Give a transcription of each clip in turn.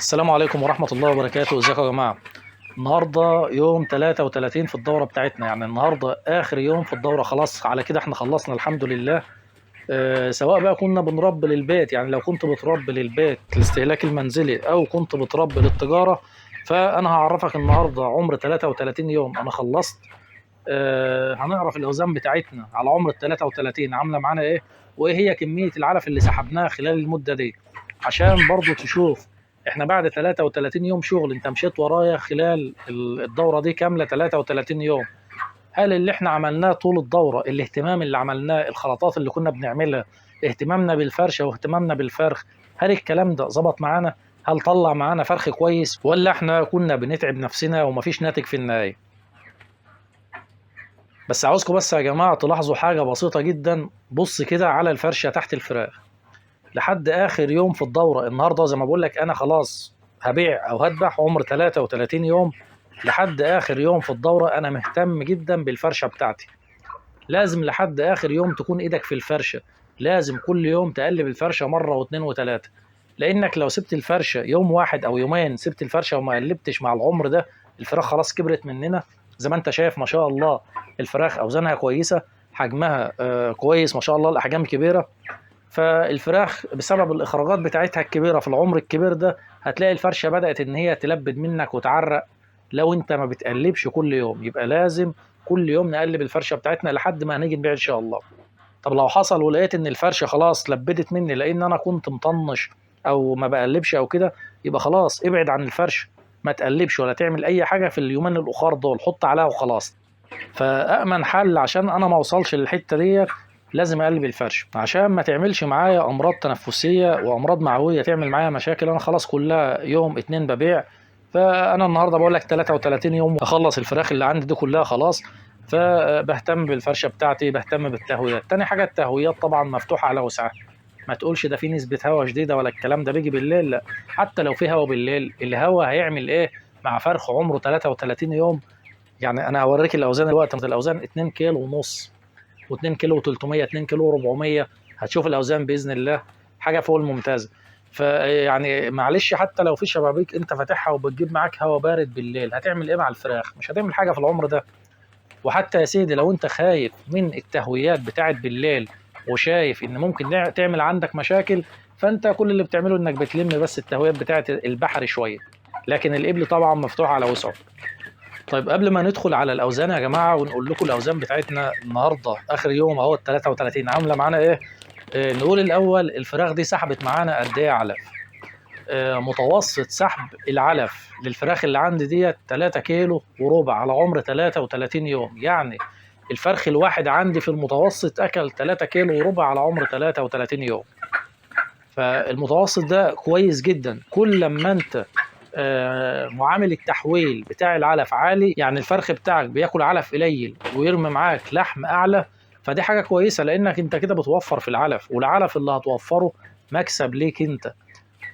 السلام عليكم ورحمة الله وبركاته. ازيكم يا جماعة؟ النهاردة يوم 33 في الدورة بتاعتنا، يعني النهاردة آخر يوم في الدورة، خلاص على كده احنا خلصنا الحمد لله. سواء بقى كنا بنربي للبيت، يعني لو كنت بتربي للبيت الاستهلاك المنزلي أو كنت بتربي للتجارة، فأنا هعرفك النهاردة عمر 33 يوم أنا خلصت. هنعرف الأوزان بتاعتنا على عمر ال 33 عاملة معانا إيه، وإيه هي كمية العلف اللي سحبناها خلال المدة دي، عشان برضو تشوف إحنا بعد 33 يوم شغل أنت مشيت ورايا خلال الدورة دي كاملة 33 يوم. هل اللي إحنا عملناه طول الدورة، الاهتمام اللي عملناه، الخلطات اللي كنا بنعملها، اهتمامنا بالفرشة واهتمامنا بالفرخ، هل الكلام ده ظبط معانا؟ هل طلع معانا فرخ كويس، ولا إحنا كنا بنتعب نفسنا ومفيش ناتج في النهاية؟ بس عاوزكم بس يا جماعة تلاحظوا حاجة بسيطة جدا. بص كده على الفرشة تحت الفراخ لحد آخر يوم في الدورة. النهاردة زي ما بقول لك أنا خلاص هبيع أو هذبح عمر 33 يوم، لحد آخر يوم في الدورة أنا مهتم جدا بالفرشة بتاعتي. لازم لحد آخر يوم تكون إيدك في الفرشة، لازم كل يوم تقلب الفرشة مرة واثنين وثلاثة، لأنك لو سبت الفرشة يوم واحد أو يومين، سبت الفرشة وما قلبتش مع العمر ده، الفراخ خلاص كبرت مننا. زي ما أنت شايف ما شاء الله الفراخ أوزانها كويسة، حجمها كويس ما شاء الله، الأحجام كبيرة. فالفراخ بسبب الإخراجات بتاعتها الكبيرة في العمر الكبير ده هتلاقي الفرشة بدأت إن هي تلبد منك وتعرق. لو أنت ما بتقلبش كل يوم، يبقى لازم كل يوم نقلب الفرشة بتاعتنا لحد ما هنيجي نبيع إن شاء الله. طب لو حصل ولقيت إن الفرشة خلاص لبدت مني لأن أنا كنت مطنش أو ما بقلبش أو كده، يبقى خلاص ابعد عن الفرشة، ما تقلبش ولا تعمل أي حاجة في اليومين الأخر دول، حط عليها وخلاص. فأأمن حل عشان أنا ما أوصلش للحتة ديت لازم أقلب الفرش، عشان ما تعملش معايا أمراض تنفسية وأمراض معوية تعمل معايا مشاكل. أنا خلاص كلها يوم اتنين ببيع، فأنا النهاردة بقول لك 33 يوم أخلص الفراخ اللي عندي دي كلها خلاص. فبهتم بالفرشة بتاعتي، بهتم بالتهويات. تاني حاجة التهويات طبعا مفتوحة على وسعها، ما تقولش ده في نسبة هواء شديدة ولا الكلام ده بيجي بالليل، لا. حتى لو في هواء بالليل، الهواء هيعمل ايه مع فرخ عمره 33 يوم؟ يعني انا هوريك الاوزان دلوقتي، الاوزان 2 كيلو ونص و2 كيلو و300، 2 كيلو و400، هتشوف الاوزان باذن الله حاجه فوق الممتازه. فيعني معلش، حتى لو في شبابيك انت فاتحها وبتجيب معاك هواء بارد بالليل، هتعمل ايه مع الفراخ؟ مش هتعمل حاجه في العمر ده. وحتى يا سيدي لو انت خايف من التهويات بتاعت بالليل وشايف ان ممكن تعمل عندك مشاكل، فانت كل اللي بتعمله انك بتلم بس التهويات بتاعت البحر شويه، لكن الابل طبعا مفتوح على وسعه. طيب قبل ما ندخل على الاوزان يا جماعه ونقول لكم الاوزان بتاعتنا النهارده اخر يوم اهو ال 33 عامله معانا ايه، نقول الاول الفراخ دي سحبت معانا قد ايه علف. متوسط سحب العلف للفراخ اللي عندي ديت 3 كيلو وربع على عمر 33 يوم. يعني الفرخ الواحد عندي في المتوسط اكل 3 كيلو وربع على عمر 33 يوم. فالمتوسط ده كويس جدا. كل لما انت معامل التحويل بتاع العلف عالي، يعني الفرخ بتاعك بياكل علف قليل ويرمي معاك لحم اعلى، فدي حاجه كويسه لانك انت كده بتوفر في العلف، والعلف اللي هتوفره مكسب ليك انت.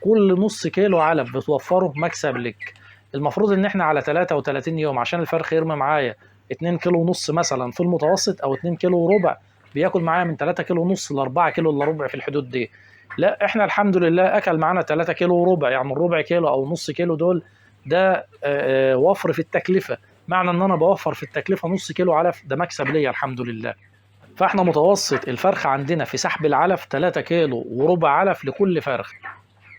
كل نص كيلو علف بتوفره مكسب لك. المفروض ان احنا على 33 يوم عشان الفرخ يرمي معايا 2 كيلو ونص مثلا في المتوسط او 2 كيلو وربع، بياكل معايا من 3 كيلو ونص ل 4 كيلو الا ربع في الحدود دي. لا احنا الحمد لله اكل معانا 3 كيلو وربع، يعني الربع كيلو او نص كيلو دول ده وفر في التكلفه. معنى ان انا بوفر في التكلفه نص كيلو علف، ده مكسب ليا الحمد لله. فاحنا متوسط الفرخ عندنا في سحب العلف 3 كيلو وربع علف لكل فرخ.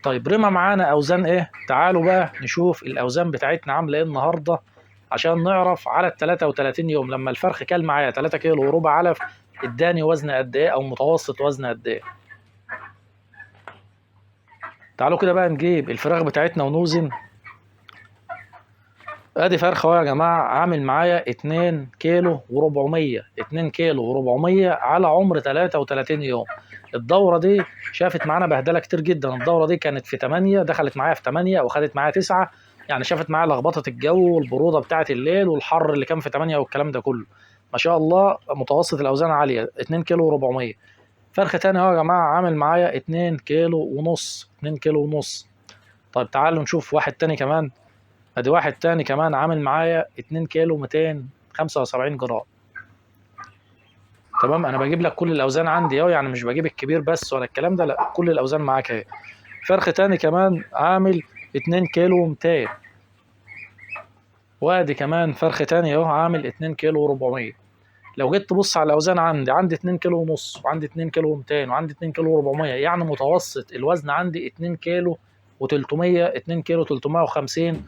طيب رمى معانا اوزان ايه؟ تعالوا بقى نشوف الاوزان بتاعتنا عامله ايه النهارده، عشان نعرف على ال 33 يوم لما الفرخ كل معايا 3 كيلو وربع علف اداني وزن قد ايه او متوسط وزن قد ايه. تعالوا كده بقى نجيب الفراخ بتاعتنا ونوزن. ادي فرخه اهو يا جماعه عامل معايا 2 كيلو و400، 2 كيلو و400 على عمر 33 يوم. الدوره دي شافت معانا بهدله كتير جدا. الدوره دي كانت في 8، دخلت معايا في 8 وخدت معايا 9، يعني شافت معايا لخبطه الجو والبروده بتاعه الليل والحر اللي كان في 8 والكلام ده كله. ما شاء الله متوسط الاوزان عاليه، 2 كيلو و400. فرخ تاني اهو يا جماعه عامل معايا 2 كيلو ونص، 2 كيلو ونص. طيب تعالوا نشوف واحد تاني كمان. ادي واحد تاني كمان عامل معايا 2 كيلو 275 جرام. تمام، انا بجيب لك كل الاوزان عندي اهو، يعني مش بجيب الكبير بس ولا الكلام ده، لا كل الاوزان معاك اهي. فرخ تاني كمان عامل 2 كيلو 200. وادي كمان فرخ تاني اهو عامل 2 كيلو 400. لو جيت تبص على الاوزان عندي 2 كيلو ونص، وعندي 2 كيلو 200، وعندي 2 كيلو 400، يعني متوسط الوزن عندي 2 كيلو و300، 2 كيلو 350.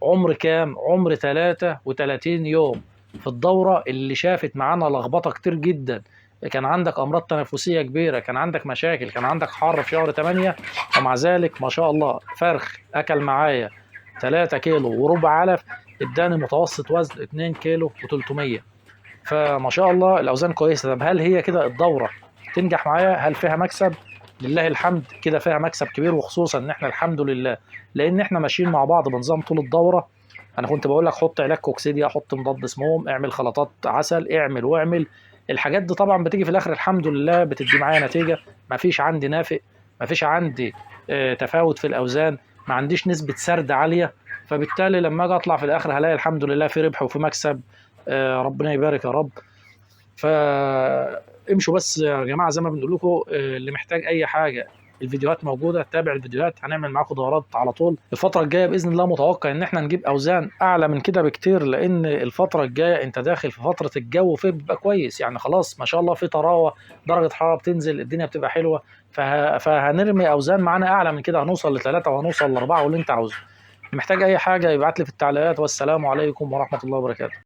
عمر كام؟ عمر 33 يوم. في الدورة اللي شافت معانا لخبطة كتير جدا، كان عندك أمراض تنفسية كبيرة، كان عندك مشاكل، كان عندك حر في شهر 8، ومع ذلك ما شاء الله فرخ أكل معايا 3 كيلو وربع علف، اداني متوسط وزن 2 كيلو و300. فما شاء الله الأوزان كويسة. طب هل هي كده الدورة تنجح معايا؟ هل فيها مكسب؟ لله الحمد كده فيها مكسب كبير، وخصوصا ان احنا الحمد لله لان احنا ماشيين مع بعض بنظام طول الدوره. انا كنت بقول لك حط علاج كوكسيديا، حط مضاد سموم، اعمل خلطات عسل، اعمل واعمل. الحاجات دي طبعا بتيجي في الاخر الحمد لله بتدي معايا نتيجه. ما فيش عندي نافق، ما فيش عندي تفاوت في الاوزان، ما عنديش نسبه سرد عاليه. فبالتالي لما اجي اطلع في الاخر هلاقي الحمد لله في ربح وفي مكسب. ربنا يبارك يا رب. فامشوا بس يا جماعه زي ما بنقول لكم، اللي محتاج اي حاجه الفيديوهات موجوده، تابع الفيديوهات، هنعمل معاكم دورات على طول. الفتره الجايه باذن الله متوقع ان احنا نجيب اوزان اعلى من كده بكتير، لان الفتره الجايه انت داخل في فتره الجو فيه بيبقى كويس، يعني خلاص ما شاء الله في طراوه، درجه حراره بتنزل، الدنيا بتبقى حلوه. فهنرمي اوزان معانا اعلى من كده، هنوصل ل3 وهنوصل ل4 واللي انت عاوزه. محتاج اي حاجه يبعت لي في التعليقات. والسلام عليكم ورحمه الله وبركاته.